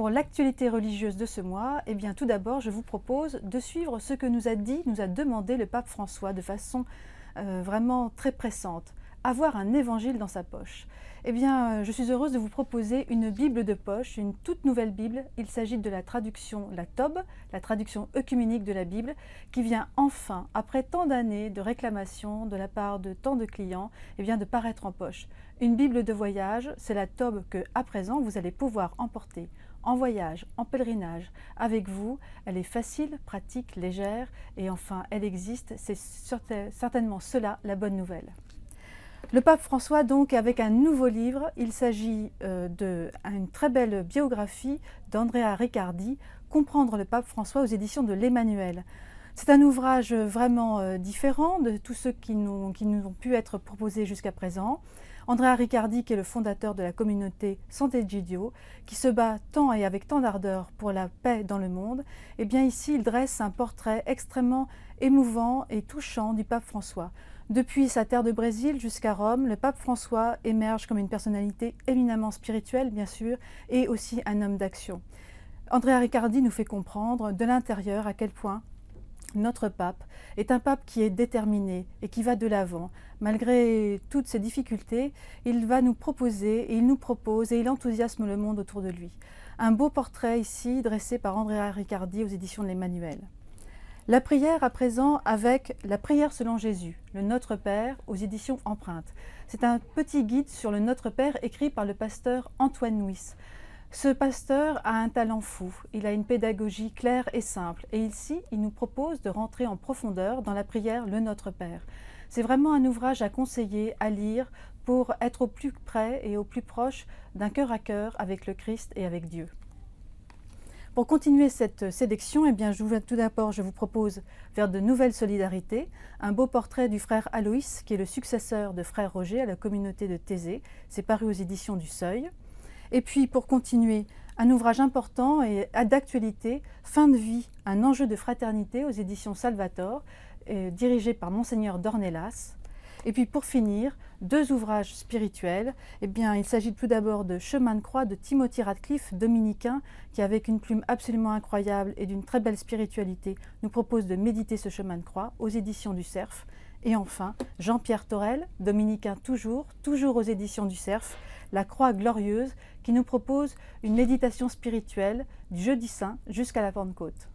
pour l'actualité religieuse de ce mois, eh bien tout d'abord, je vous propose de suivre ce que nous a demandé le pape François de façon vraiment très pressante. Avoir un évangile dans sa poche. Eh bien, je suis heureuse de vous proposer une Bible de poche, une toute nouvelle Bible. Il s'agit de la traduction, la TOB, la traduction œcuménique de la Bible, qui vient enfin, après tant d'années de réclamations de la part de tant de clients, eh bien, de paraître en poche. Une Bible de voyage, c'est la TOB que, à présent, vous allez pouvoir emporter en voyage, en pèlerinage, avec vous. Elle est facile, pratique, légère, et enfin, elle existe. C'est certainement cela la bonne nouvelle. Le pape François, donc, avec un nouveau livre, il s'agit d'une très belle biographie d'Andrea Riccardi, Comprendre le pape François aux éditions de l'Emmanuel. C'est un ouvrage vraiment différent de tous ceux qui nous ont pu être proposés jusqu'à présent. Andrea Riccardi, qui est le fondateur de la communauté Sant'Egidio, qui se bat tant et avec tant d'ardeur pour la paix dans le monde, eh bien ici il dresse un portrait extrêmement émouvant et touchant du pape François. Depuis sa terre de Brésil jusqu'à Rome, le pape François émerge comme une personnalité éminemment spirituelle, bien sûr, et aussi un homme d'action. Andrea Riccardi nous fait comprendre de l'intérieur à quel point notre pape est un pape qui est déterminé et qui va de l'avant. Malgré toutes ces difficultés, il va nous proposer, et il nous propose, et il enthousiasme le monde autour de lui. Un beau portrait ici, dressé par Andrea Riccardi aux éditions de l'Emmanuel. La prière à présent avec la prière selon Jésus, le Notre Père aux éditions Empreintes. C'est un petit guide sur le Notre Père écrit par le pasteur Antoine Nuis. Ce pasteur a un talent fou, il a une pédagogie claire et simple, et ici il nous propose de rentrer en profondeur dans la prière le Notre Père. C'est vraiment un ouvrage à conseiller, à lire, pour être au plus près et au plus proche d'un cœur à cœur avec le Christ et avec Dieu. Pour continuer cette sélection, eh bien, tout d'abord, je vous propose Vers de nouvelles solidarités, un beau portrait du frère Aloïs, qui est le successeur de frère Roger à la communauté de Thésée. C'est paru aux éditions du Seuil. Et puis, pour continuer, un ouvrage important et d'actualité, Fin de vie, un enjeu de fraternité aux éditions Salvator, dirigé par Monseigneur Dornelas. Et puis pour finir, deux ouvrages spirituels. Eh bien, il s'agit tout d'abord de Chemin de croix de Timothy Radcliffe, dominicain, qui avec une plume absolument incroyable et d'une très belle spiritualité nous propose de méditer ce chemin de croix aux éditions du Cerf. Et enfin, Jean-Pierre Torel, dominicain toujours aux éditions du Cerf, La croix glorieuse, qui nous propose une méditation spirituelle du jeudi saint jusqu'à la Pentecôte.